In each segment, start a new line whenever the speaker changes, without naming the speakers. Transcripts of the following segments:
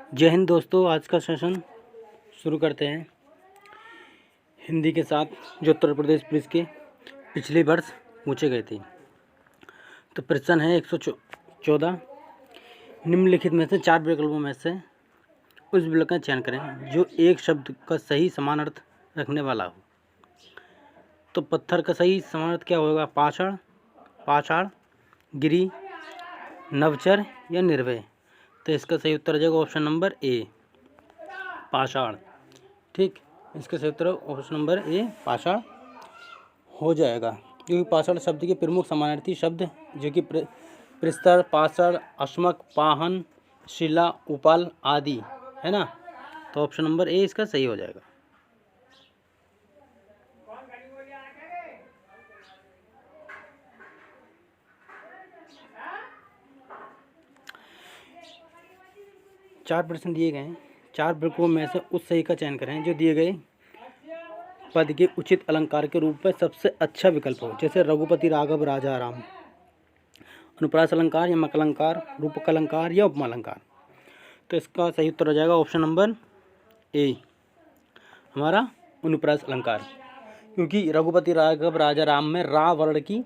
जय हिंद दोस्तों। आज का सेशन शुरू करते हैं हिंदी के साथ, जो उत्तर प्रदेश पुलिस के पिछले वर्ष पूछे गए थे। तो प्रश्न है 114। निम्नलिखित में से 4 विकल्पों में से उस विकल्प का चयन करें जो एक शब्द का सही समान अर्थ रखने वाला हो। तो पत्थर का सही समान अर्थ क्या होगा? पाषाण, पाषाण, गिरी, नवचर या निर्भय। तो इसका सही उत्तर हो जाएगा ऑप्शन नंबर ए, पाषाण। ठीक, इसका सही उत्तर ऑप्शन नंबर ए, पाषाण हो जाएगा, क्योंकि पाषाण शब्द के प्रमुख समानार्थी शब्द जो कि प्रस्तर, पाषाण, अश्मक, पाहन, शिला, उपाल आदि है ना। तो ऑप्शन नंबर ए इसका सही हो जाएगा। चार प्रश्न दिए गए हैं। 4 विकल्पों में से उस सही का चयन करें जो दिए गए पद के उचित अलंकार के रूप में सबसे अच्छा विकल्प हो। जैसे रघुपति, राघव, राजा, राम। अनुप्रास अलंकार या मकलंकार, रूपक अलंकार या उपमा अलंकार। तो इसका सही उत्तर हो जाएगा ऑप्शन नंबर ए, हमारा अनुप्रास अलंकार, क्योंकि रघुपति, राघव, राजा, राम में रा वर्ण की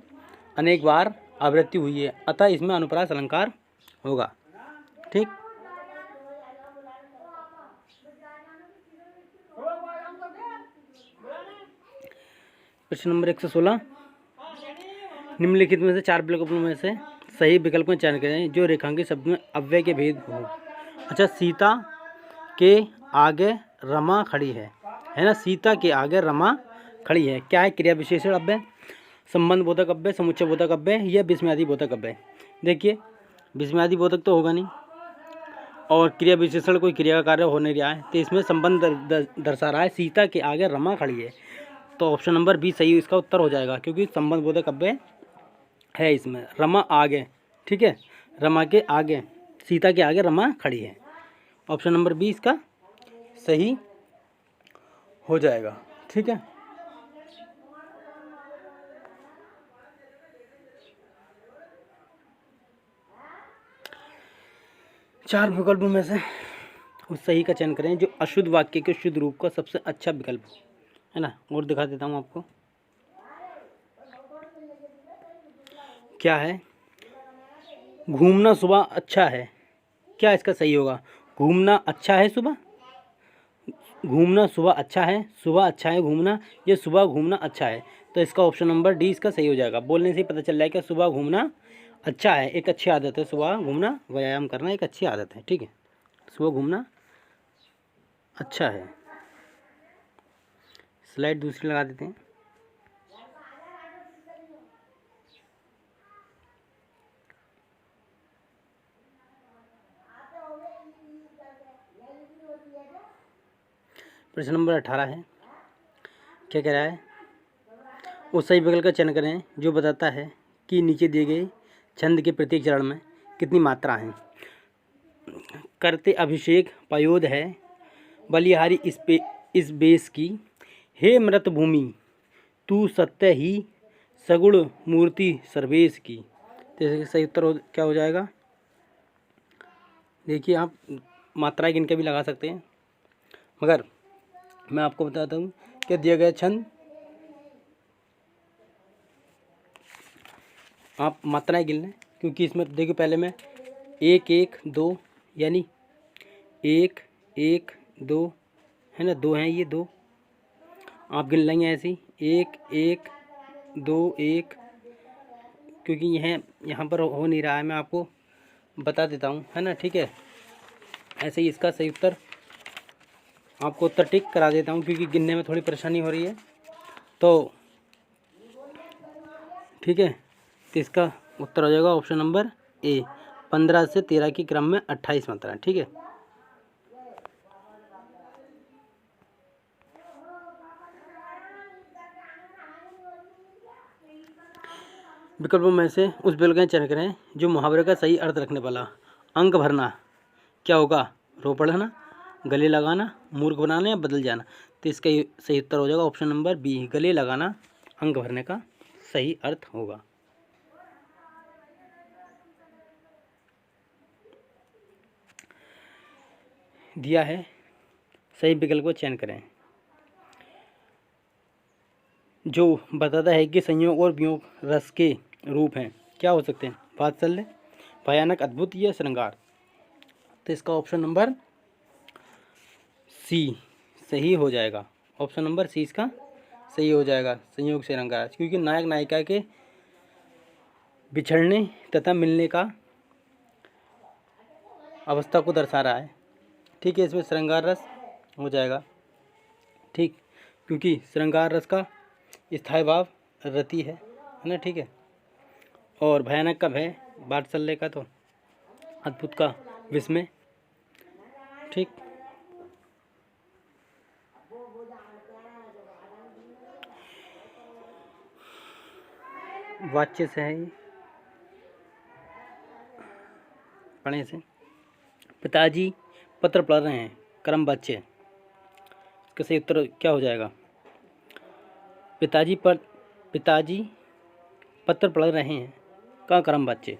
अनेक बार आवृत्ति हुई है, अतः इसमें अनुप्रास अलंकार होगा। ठीक, प्रश्न नंबर 116। निम्नलिखित में से 4 विकल्पों में से सही विकल्प का चयन करें जो रेखांकित शब्द में अव्यय के भेद हो। अच्छा, सीता के आगे रमा खड़ी है ना। सीता के आगे रमा खड़ी है, क्या है? क्रिया विशेषण अव्यय, संबंध बोधक अव्यय, समुच्चय बोधक अव्यय या विस्मयादि बोधक अव्यय। देखिए, विस्मयादि बोधक तो होगा नहीं, और क्रिया विशेषण कोई क्रिया का कार्य हो नहीं रहा है, तो इसमें संबंध दर्शा रहा है। सीता के आगे रमा खड़ी है, तो ऑप्शन नंबर बी सही इसका उत्तर हो जाएगा, क्योंकि संबंध बोधक अव्यय है इसमें। रमा आगे, ठीक है, रमा के आगे, सीता के आगे रमा खड़ी है। ऑप्शन नंबर बी इसका सही हो जाएगा। ठीक है, चार विकल्पों में से उस सही का चयन करें जो अशुद्ध वाक्य के शुद्ध रूप का सबसे अच्छा विकल्प है ना। और दिखा देता हूँ आपको, क्या है? घूमना सुबह अच्छा है, क्या इसका सही होगा? घूमना अच्छा है सुबह, घूमना सुबह अच्छा है, सुबह अच्छा है घूमना, ये सुबह घूमना अच्छा है। तो इसका ऑप्शन नंबर डी इसका सही हो जाएगा। बोलने से ही पता चल रहा है कि सुबह घूमना अच्छा है, एक अच्छी आदत है। सुबह घूमना, व्यायाम करना एक अच्छी आदत है। ठीक है, सुबह घूमना अच्छा है। स्लाइड दूसरी लगा देते हैं। प्रश्न नंबर 18 है, क्या कह रहा है? उस सही विकल्प का चयन करें जो बताता है कि नीचे दिए गए छंद के प्रत्येक चरण में कितनी मात्रा है। करते अभिषेक पयोद है, बलिहारी इस बेस की, हे मृत भूमि तू सत्य ही, सगुण मूर्ति सर्वेश की। तो इसका सही उत्तर क्या हो जाएगा? देखिए, आप मात्राएं गिन के भी लगा सकते हैं, मगर मैं आपको बताता हूँ कि दिया गया छंद आप मात्राएं गिन लें, क्योंकि इसमें देखिए पहले में 1 1 2 यानी 1 1 2 है ना, 2 हैं ये 2, आप गिन लेंगे ऐसे ही 1 1 2 1, क्योंकि यह यहाँ पर हो नहीं रहा है, मैं आपको बता देता हूँ है ना। ठीक है, ऐसे ही इसका सही उत्तर आपको उत्तर टिक करा देता हूँ, क्योंकि गिनने में थोड़ी परेशानी हो रही है। तो ठीक है, तो इसका उत्तर हो जाएगा ऑप्शन नंबर ए, 15 से 13 के क्रम में 28 मात्रा। ठीक है, विकल्पों में से उस विकल्प का चयन करें जो मुहावरे का सही अर्थ रखने वाला। अंक भरना क्या होगा? रो पढ़ना, गले लगाना, मूर्ख बनाना या बदल जाना। तो इसका सही उत्तर हो जाएगा ऑप्शन नंबर बी, गले लगाना अंक भरने का सही अर्थ होगा। दिया है, सही विकल्प को चयन करें। जो बताता है कि संयोग और वियोग रस के रूप हैं, क्या हो सकते हैं? वात्सल्य, भयानक, अद्भुत या श्रृंगार। तो इसका ऑप्शन नंबर सी सही हो जाएगा। ऑप्शन नंबर सी इसका सही हो जाएगा, संयोग श्रृंगार, क्योंकि नायक नायिका के बिछड़ने तथा मिलने का अवस्था को दर्शा रहा है। ठीक है, इसमें श्रृंगार रस हो जाएगा। ठीक, क्योंकि श्रृंगार रस का स्थायी भाव रति है ना। ठीक है, और भयानक का भय, वात्सल्य का तो अद्भुत का विस्मय। ठीक, वाच्य से है ये, पढ़ने से। पिताजी पत्र पढ़ रहे हैं, क्रम वाच्य। इसका सही उत्तर क्या हो जाएगा? पिताजी पत्र पढ़ रहे हैं का क्रम वाच्य।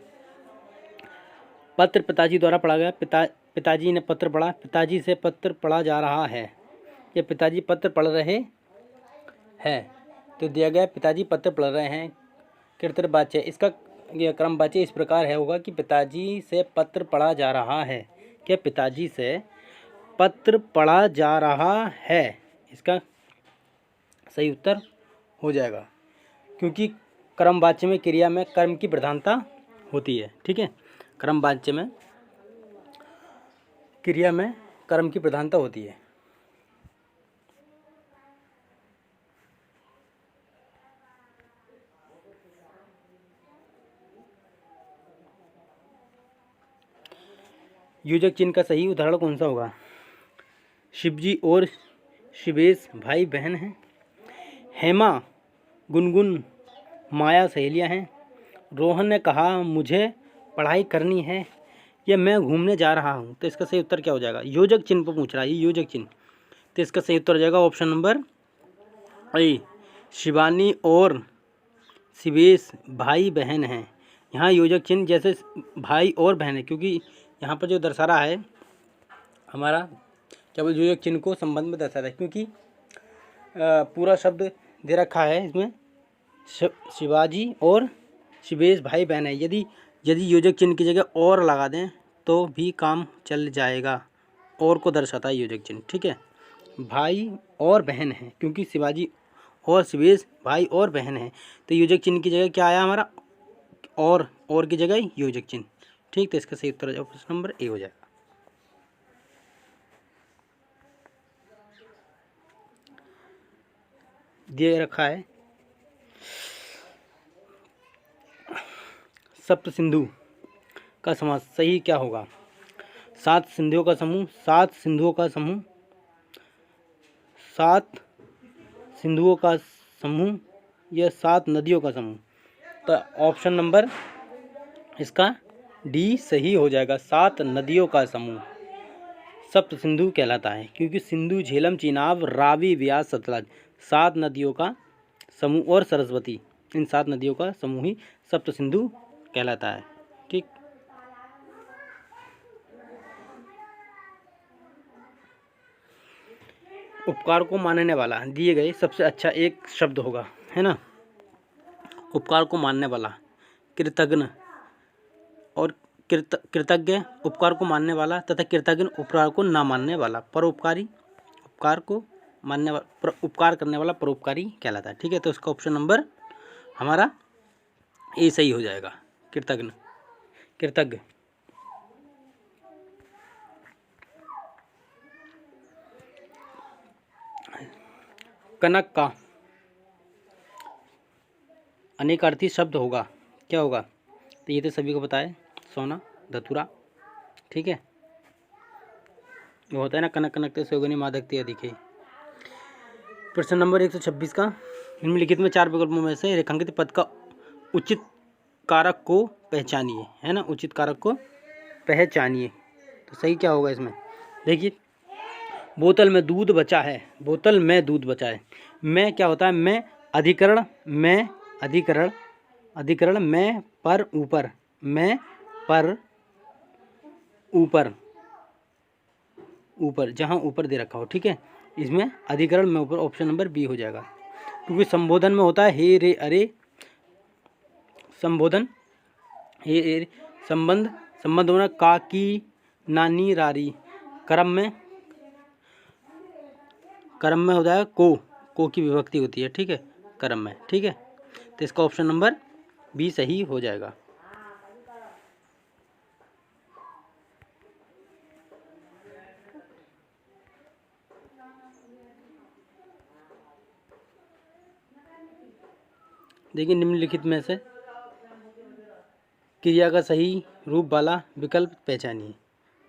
पत्र पिताजी द्वारा पढ़ा गया, पिताजी ने पत्र पढ़ा, पिताजी से पत्र पढ़ा जा रहा है, या पिताजी पत्र पढ़ रहे हैं। तो दिया गया पिताजी पत्र पढ़ रहे हैं, कृत्य वाच्य। इसका क्रम वाच्य इस प्रकार है होगा कि पिताजी से पत्र पढ़ा जा रहा है, क्या पिताजी से पत्र पढ़ा जा रहा है, इसका सही उत्तर हो जाएगा। क्योंकि क्रम वाच्य में क्रिया में कर्म की प्रधानता होती है। ठीक है, क्रम वाच्य में क्रिया में कर्म की प्रधानता होती है। योजक चिन्ह का सही उदाहरण कौन सा होगा? शिवजी और शिवेश भाई बहन हैं। हेमा गुनगुन माया सहेलियां हैं। रोहन ने कहा मुझे पढ़ाई करनी है, या मैं घूमने जा रहा हूँ। तो इसका सही उत्तर क्या हो जाएगा? योजक चिन्ह पर पूछ रहा है ये, योजक चिन्ह। तो इसका सही उत्तर हो जाएगा ऑप्शन नंबर ए, शिवानी और शिवेश भाई बहन हैं। यहाँ योजक चिन्ह जैसे भाई और बहन है, क्योंकि यहाँ पर जो दर्शा रहा है हमारा केवल योजक चिन्ह को संबंध में दर्शा रहा है, क्योंकि पूरा शब्द दे रखा है इसमें शिवाजी और शिवेश भाई बहन है। यदि योजक चिन्ह की जगह और लगा दें तो भी काम चल जाएगा, और को दर्शाता है योजक चिन्ह। ठीक है, भाई और बहन है, क्योंकि शिवाजी और शिवेश भाई और बहन है, तो योजक चिन्ह की जगह क्या आया हमारा? और की जगह योजक चिन्ह। ठीक, तो इसका सही उत्तर ऑप्शन नंबर ए हो जाएगा। दिए रखा है सप्त सिंधु का समास सही क्या होगा? 7 सिंधुओं का समूह, 7 सिंधुओं का समूह, 7 सिंधुओं का समूह, या 7 नदियों का समूह। तो ऑप्शन नंबर इसका डी सही हो जाएगा, 7 नदियों का समूह सप्त सिंधु कहलाता है, क्योंकि सिंधु, झेलम, चिनाब, रावी, व्यास, सतलज 7 नदियों का समूह, और सरस्वती, इन 7 नदियों का समूह ही सप्त सिंधु कहलाता है। ठीक, उपकार को मानने वाला दिए गए सबसे अच्छा एक शब्द होगा, है ना। उपकार को मानने वाला कृतज्ञ, और कृतज्ञ उपकार को मानने वाला, तथा कृतज्ञ उपकार को ना मानने वाला। परोपकारी उपकार को मानने वाला, उपकार करने वाला परोपकारी कहलाता है। ठीक है, तो इसका ऑप्शन नंबर हमारा ए सही हो जाएगा, कृतज्ञ। कनक का अनेकार्थी शब्द होगा, क्या होगा? तो ये तो सभी को पता है, सोना, धतूरा। ठीक है, वो होता है ना, कनक कनकते सोगनी मादकती अधिक है। प्रश्न नंबर 126 का, निम्नलिखित में 4 विकल्पों में से रेखांकित पद का उचित कारक को पहचानिए, है ना, उचित कारक को पहचानिए। तो सही क्या होगा इसमें? देखिए, बोतल में दूध बचा है, बोतल में दूध बचा है, मैं क्या होता है? मैं अधिकरण, मैं अधिकरण मैं पर ऊपर, मैं पर ऊपर, ऊपर, जहाँ ऊपर दे रखा हो, ठीक है। इसमें अधिकरण में ऊपर ऑप्शन नंबर बी हो जाएगा, क्योंकि संबोधन में होता है हे रे अरे, संबोधन हे रे, संबंध, संबंध होना का की नानी रारी, कर्म में हो जाएगा को की विभक्ति होती है, ठीक है, कर्म में, ठीक है। तो इसका ऑप्शन नंबर बी सही हो जाएगा। देखिए, निम्नलिखित में से क्रिया का सही रूप वाला विकल्प पहचानिए।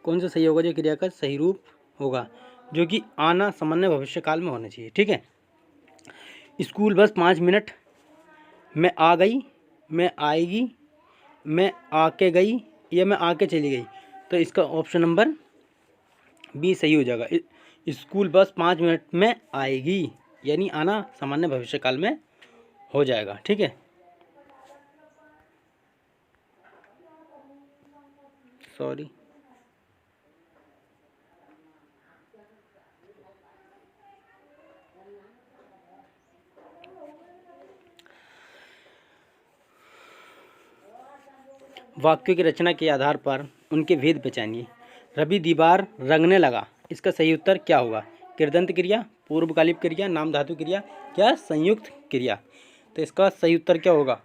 कौन सा सही होगा जो क्रिया का सही रूप होगा, जो कि आना सामान्य भविष्य काल में होना चाहिए, ठीक है। स्कूल बस 5 मिनट में आ गई, मैं आएगी, मैं आके गई, या मैं आके चली गई। तो इसका ऑप्शन नंबर बी सही हो जाएगा। स्कूल बस 5 मिनट में आएगी, यानी आना सामान्य भविष्य काल में हो जाएगा, ठीक है। सॉरी, वाक्यों की रचना के आधार पर उनके भेद पहचानिए। रवि दीवार रंगने लगा, इसका सही उत्तर क्या होगा? कृदंत क्रिया, पूर्वकालिक क्रिया, नाम धातु क्रिया, क्या संयुक्त क्रिया? तो इसका सही उत्तर क्या होगा?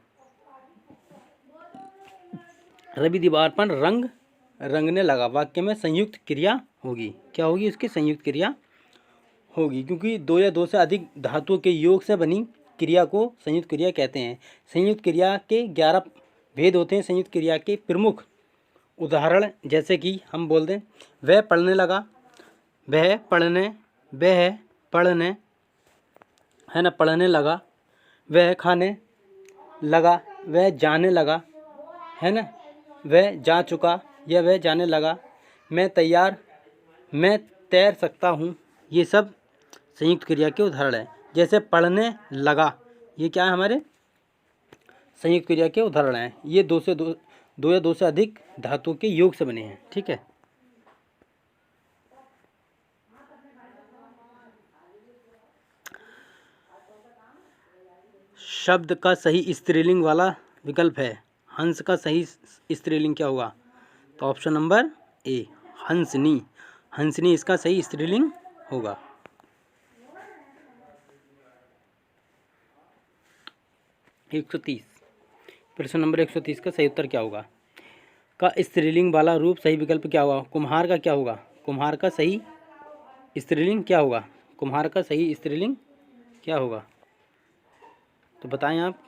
रवि दीवार पर रंगने लगा, वाक्य में संयुक्त क्रिया होगी। क्या होगी? इसकी संयुक्त क्रिया होगी, क्योंकि दो या दो से अधिक धातुओं के योग से बनी क्रिया को संयुक्त क्रिया कहते हैं। संयुक्त क्रिया के 11 भेद होते हैं। संयुक्त क्रिया के प्रमुख उदाहरण जैसे कि हम बोल दें, वह पढ़ने लगा, वह पढ़ने, वह पढ़ने, है ना, पढ़ने लगा, वह खाने लगा, वह जाने लगा, है ना, वह जा चुका या वह जाने लगा, मैं तैयार, मैं तैर सकता हूँ। ये सब संयुक्त क्रिया के उदाहरण हैं। जैसे पढ़ने लगा, ये क्या है? हमारे संयुक्त क्रिया के उदाहरण हैं। ये दो या दो से अधिक धातुओं के योग से बने हैं, ठीक है। शब्द का सही स्त्रीलिंग वाला विकल्प है हंस, का सही स्त्रीलिंग क्या होगा? तो ऑप्शन नंबर ए, हंसनी। हंसनी इसका सही स्त्रीलिंग होगा। प्रश्न नंबर 130 का सही उत्तर क्या होगा? का स्त्रीलिंग वाला रूप सही विकल्प क्या होगा? कुम्हार का क्या होगा? कुम्हार का सही स्त्रीलिंग क्या होगा? कुम्हार का सही स्त्रीलिंग क्या होगा? तो बताएं आप।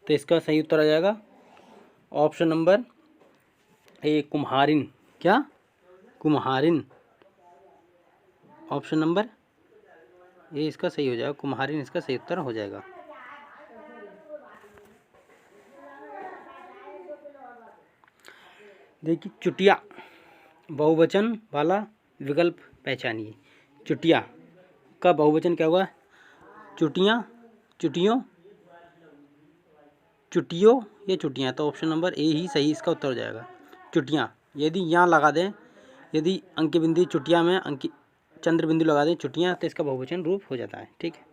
तो इसका सही उत्तर आ जाएगा ऑप्शन नंबर ए, कुम्हारिन। क्या? कुम्हारिन। ऑप्शन नंबर ए इसका सही हो जाएगा, कुम्हारिन इसका सही उत्तर हो जाएगा। देखिए, चुटिया बहुवचन वाला विकल्प पहचानिए। चुटिया का बहुवचन क्या होगा? चुटियाँ, चुटियों, चुटियों या चुटियाँ। तो ऑप्शन नंबर ए ही सही इसका उत्तर हो जाएगा, चुटियाँ। यदि यहाँ लगा दें, यदि अंक बिंदी चुटिया में अंक चंद्र बिंदु लगा दें चुटियाँ, तो इसका बहुवचन रूप हो जाता है, ठीक है।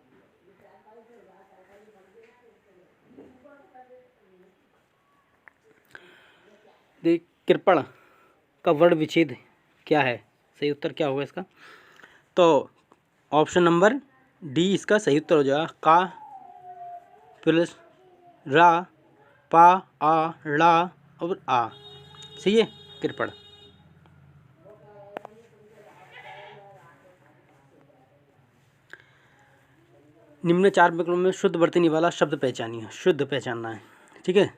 देख, कृपण का वर्ण विच्छेद क्या है? सही उत्तर क्या होगा इसका? तो ऑप्शन नंबर डी इसका सही उत्तर हो जाएगा, का प्लस रा, पा, आ, ला और आ। सही है, कृपण। निम्न 4 विकल्पों में शुद्ध वर्तनी वाला शब्द पहचानिए। शुद्ध पहचानना है, ठीक है।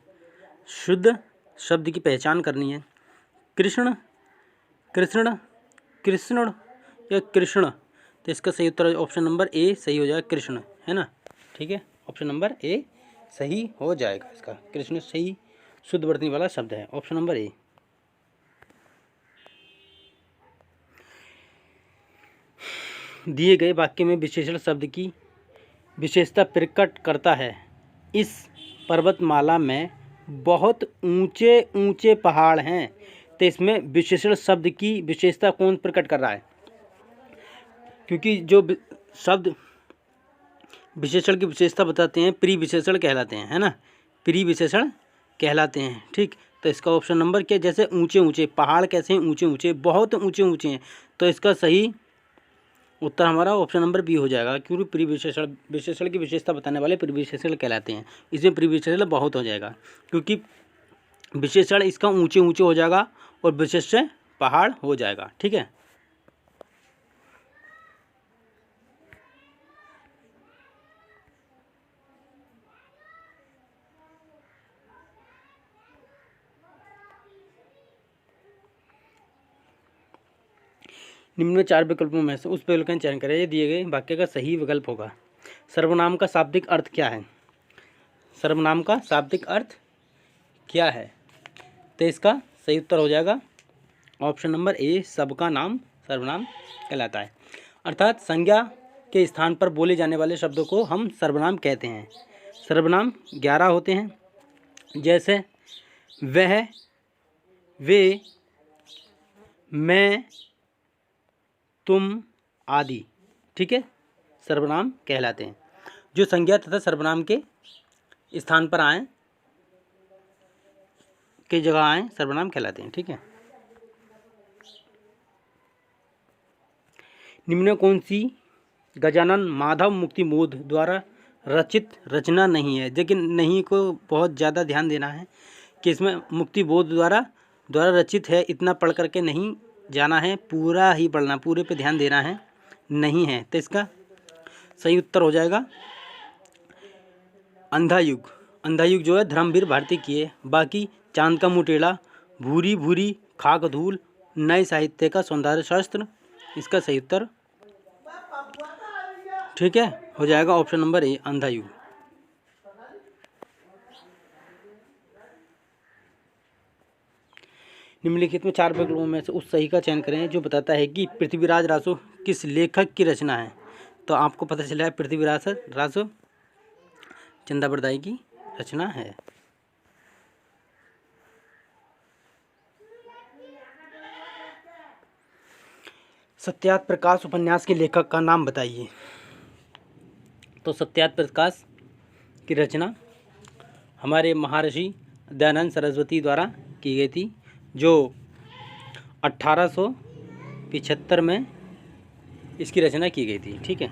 शुद्ध शब्द की पहचान करनी है। कृष्ण, कृष्ण, कृष्ण या कृष्ण। तो इसका सही उत्तर ऑप्शन नंबर ए सही हो जाएगा, कृष्ण, है ना, ठीक है। ऑप्शन नंबर ए सही हो जाएगा इसका। कृष्ण सही शुद्ध वर्तनी वाला शब्द है, ऑप्शन नंबर ए। दिए गए वाक्य में विशेषण शब्द की विशेषता प्रकट करता है। इस पर्वतमाला में बहुत ऊंचे ऊंचे पहाड़ हैं। तो इसमें विशेषण शब्द की विशेषता कौन प्रकट कर रहा है? क्योंकि जो शब्द विशेषण की विशेषता बताते हैं प्री विशेषण कहलाते हैं, है ना, प्री विशेषण कहलाते हैं। ठीक, तो इसका ऑप्शन नंबर क्या? जैसे ऊंचे ऊंचे पहाड़ कैसे हैं? ऊंचे ऊंचे, बहुत ऊंचे ऊंचे हैं। तो इसका सही उत्तर हमारा ऑप्शन नंबर बी हो जाएगा, क्योंकि प्री विशेषण विशेषण की विशेषता बताने वाले प्री विशेषण कहलाते हैं। इसमें प्री विशेषण बहुत हो जाएगा, क्योंकि विशेषण इसका ऊंचे ऊंचे हो जाएगा और विशेषण पहाड़ हो जाएगा। ठीक है, निम्न में 4 विकल्पों में से उस विकल्प का चयन करें, ये दिए गए वाक्य का सही विकल्प होगा। सर्वनाम का शाब्दिक अर्थ क्या है? सर्वनाम का शाब्दिक अर्थ क्या है? तो इसका सही उत्तर हो जाएगा ऑप्शन नंबर ए, सबका नाम सर्वनाम कहलाता है। अर्थात संज्ञा के स्थान पर बोले जाने वाले शब्दों को हम सर्वनाम कहते हैं। सर्वनाम 11 होते हैं, जैसे वह, वे, मैं, तुम आदि। ठीक है, सर्वनाम कहलाते हैं। जो संज्ञा तथा सर्वनाम के स्थान पर आए, की जगह आए, सर्वनाम कहलाते हैं। ठीक है, निम्न कौन सी गजानन माधव मुक्तिबोध द्वारा रचित रचना नहीं है? लेकिन नहीं को बहुत ज़्यादा ध्यान देना है कि इसमें मुक्तिबोध द्वारा रचित है, इतना पढ़ करके नहीं जाना है, पूरा ही पढ़ना, पूरे पे ध्यान देना है। नहीं है तो इसका सही उत्तर हो जाएगा अंधा युग। अंधा युग जो है धर्मवीर भारती की है। बाकी चांद का मुँह टेढ़ा, भूरी भूरी खाक धूल, नए साहित्य का सौंदर्य शास्त्र, इसका सही उत्तर ठीक है हो जाएगा ऑप्शन नंबर ए, अंधा युग। निम्नलिखित में 4 विकल्पों में से उस सही का चयन करें जो बताता है कि पृथ्वीराज रासो किस लेखक की रचना है। तो आपको पता चला है पृथ्वीराज रासो चंदा बरदाई की रचना है। सत्यार्थ प्रकाश उपन्यास के लेखक का नाम बताइए। तो सत्यार्थ प्रकाश की रचना हमारे महर्षि दयानंद सरस्वती द्वारा की गई थी, जो 1875 में इसकी रचना की गई थी। ठीक है,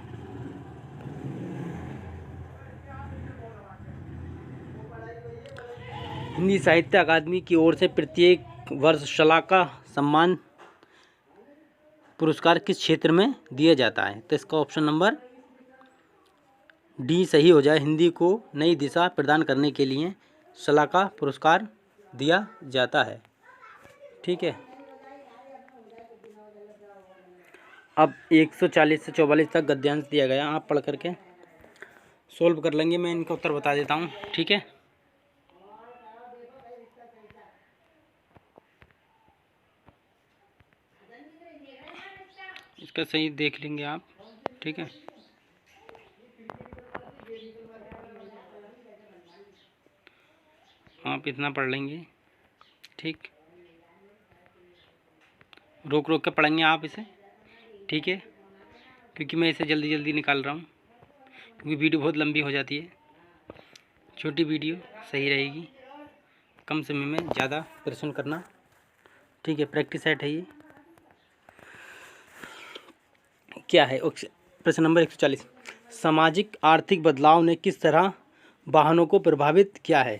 हिंदी साहित्य अकादमी की ओर से प्रत्येक वर्ष शलाका सम्मान पुरस्कार किस क्षेत्र में दिया जाता है? तो इसका ऑप्शन नंबर डी सही हो जाए। हिंदी को नई दिशा प्रदान करने के लिए शलाका पुरस्कार दिया जाता है। ठीक है, अब 140 से 44 तक गद्यांश दिया गया, आप पढ़ करके सोल्व कर लेंगे, मैं इनका उत्तर बता देता हूँ। ठीक है, इसका सही देख लेंगे आप। ठीक है, आप इतना पढ़ लेंगे। ठीक, रोक रोक के पढ़ेंगे आप इसे। ठीक है, क्योंकि मैं इसे जल्दी जल्दी निकाल रहा हूँ, क्योंकि वीडियो बहुत लंबी हो जाती है। छोटी वीडियो सही रहेगी, कम समय में ज़्यादा प्रश्न करना। ठीक है, प्रैक्टिस सेट है ये। क्या है प्रश्न नंबर 140, सामाजिक आर्थिक बदलाव ने किस तरह वाहनों को प्रभावित किया है?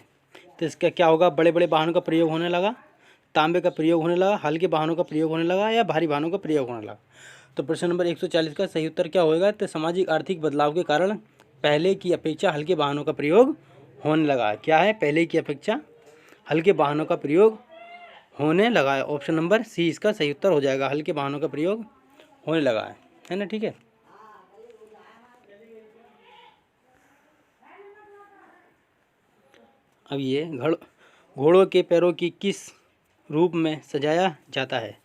तो इसका क्या होगा? बड़े बड़े वाहनों का प्रयोग होने लगा, तांबे का प्रयोग होने लगा, हल्के वाहनों का प्रयोग होने लगा, या भारी वाहनों का प्रयोग होने लगा। तो प्रश्न नंबर 140 का सही उत्तर क्या होगा? तो सामाजिक आर्थिक बदलाव के कारण पहले की अपेक्षा हल्के वाहनों का प्रयोग होने लगा। क्या है? पहले की अपेक्षा हल्के वाहनों का प्रयोग होने लगा है। ऑप्शन नंबर सी इसका सही उत्तर हो जाएगा, हल्के वाहनों का प्रयोग होने लगा है ना। ठीक है, अब ये घोड़ों के पैरों की किस रूप में सजाया जाता है?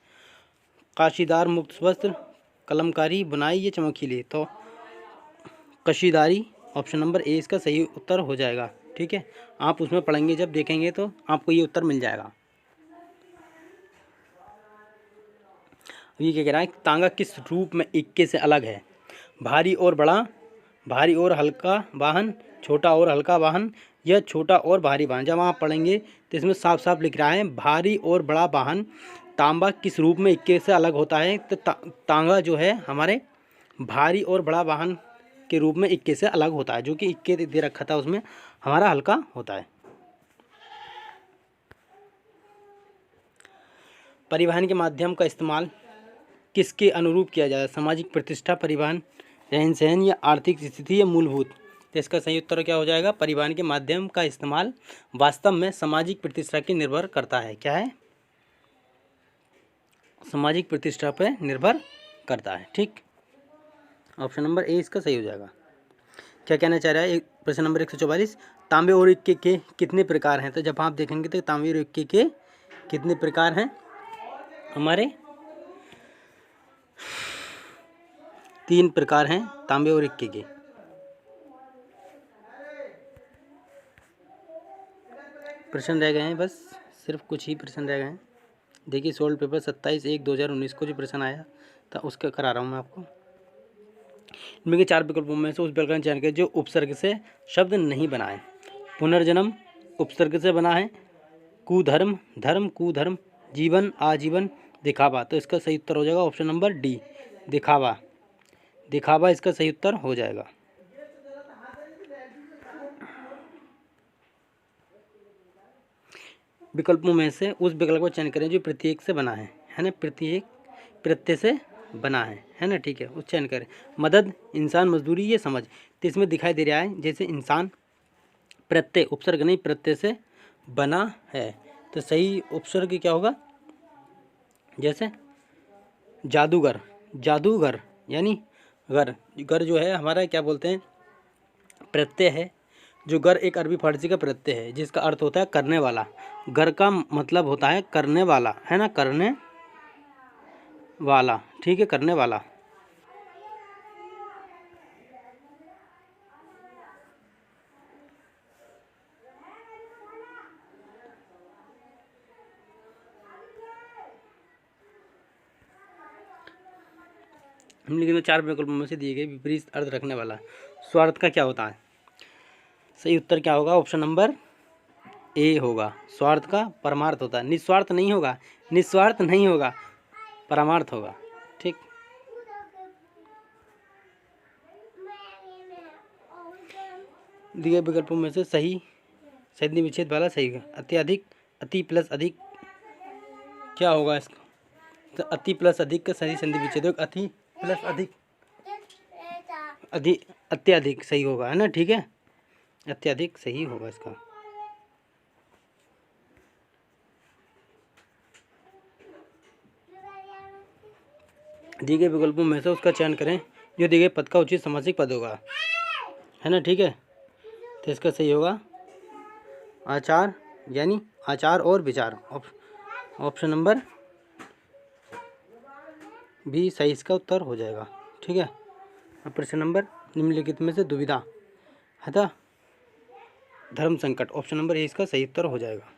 काशीदार, मुक्त वस्त्र, कलमकारी, बुनाई या चमकीले? तो कशीदारी, ऑप्शन नंबर ए इसका सही उत्तर हो जाएगा। ठीक है, आप उसमें पढ़ेंगे जब देखेंगे तो आपको ये उत्तर मिल जाएगा। ये क्या कह रहा है, तांगा किस रूप में इक्के से अलग है? भारी और बड़ा, भारी और हल्का वाहन, छोटा और हल्का वाहन, या छोटा और भारी वाहन। जब आप पढ़ेंगे तो इसमें साफ साफ लिख रहा है भारी और बड़ा वाहन तांबा किस रूप में इक्के से अलग होता है। तो तांगा जो है हमारे भारी और बड़ा वाहन के रूप में इक्के से अलग होता है, जो कि इक्के दे रखा था उसमें हमारा हल्का होता है। परिवहन के माध्यम का इस्तेमाल किसके अनुरूप किया जाए? सामाजिक प्रतिष्ठा, परिवहन, रहन सहन, या आर्थिक स्थिति, या मूलभूत। तो इसका सही उत्तर क्या हो जाएगा? परिवहन के माध्यम का इस्तेमाल वास्तव में सामाजिक प्रतिष्ठा की निर्भर करता है। क्या है? सामाजिक प्रतिष्ठा पर निर्भर करता है। ठीक, ऑप्शन नंबर ए इसका सही हो जाएगा। क्या कहना चाह रहा है? प्रश्न नंबर 144, तांबे और इक्के के कितने प्रकार हैं? तो जब आप देखेंगे तो तांबे और इक्के के कितने प्रकार हैं? हमारे 3 प्रकार हैं तांबे और इक्के के। प्रश्न रह गए हैं, बस सिर्फ कुछ ही प्रश्न रह गए हैं। देखिए सोल्ड पेपर 27/1/2019 को जो प्रश्न आया था उसका करा रहा हूँ मैं आपको। इनमें के 4 विकल्पों में से उस विकल्प का चयन करें जो उपसर्ग से शब्द नहीं बना है। पुनर्जन्म उपसर्ग से बना है, कुधर्म, धर्म, कुधर्म, जीवन, आजीवन, दिखावा। तो इसका सही उत्तर हो जाएगा ऑप्शन नंबर डी, दिखावा। दिखावा इसका सही उत्तर हो जाएगा। विकल्पों में से उस विकल्प का चयन करें जो प्रत्येक से बना है ना, प्रत्येक प्रत्यय से बना है ना, ठीक है, उस चयन करें। मदद, इंसान, मजदूरी, ये समझ। तो इसमें दिखाई दे रहा है जैसे इंसान प्रत्यय, उपसर्ग नहीं, प्रत्यय से बना है। तो सही उपसर्ग क्या होगा? जैसे जादूगर, जादूगर यानी घर, घर जो है हमारा क्या बोलते हैं? प्रत्यय है। जो घर एक अरबी फारसी का प्रत्यय है जिसका अर्थ होता है करने वाला। घर का मतलब होता है करने वाला, है ना, करने वाला, ठीक है, करने वाला। निम्नलिखित में 4 विकल्पों में से दिए गए विपरीत अर्थ रखने वाला स्वार्थ का क्या होता है? सही उत्तर क्या होगा? ऑप्शन नंबर ए होगा। स्वार्थ का परमार्थ होता है, निस्वार्थ नहीं होगा, निस्वार्थ नहीं होगा, परमार्थ होगा। ठीक, दिए विकल्पों में से सही संधि विच्छेद वाला सही है। अत्यधिक, अति प्लस अधिक, क्या होगा इसका? तो अति प्लस अधिक का सही संधि विच्छेद होगा अति प्लस अधिक, अधिक, अत्यधिक सही होगा, है ना, ठीक है, अत्यधिक सही होगा इसका। दिए गए विकल्पों में से उसका चयन करें जो दिए गए पद का उचित समासिक पद होगा, है ना, ठीक है। तो इसका सही होगा आचार, यानी आचार और विचार। ऑप्शन नंबर बी सही इसका उत्तर हो जाएगा, ठीक है। अब प्रश्न नंबर निम्नलिखित में से दुविधा है धर्म संकट, ऑप्शन नंबर ए इसका सही उत्तर हो जाएगा।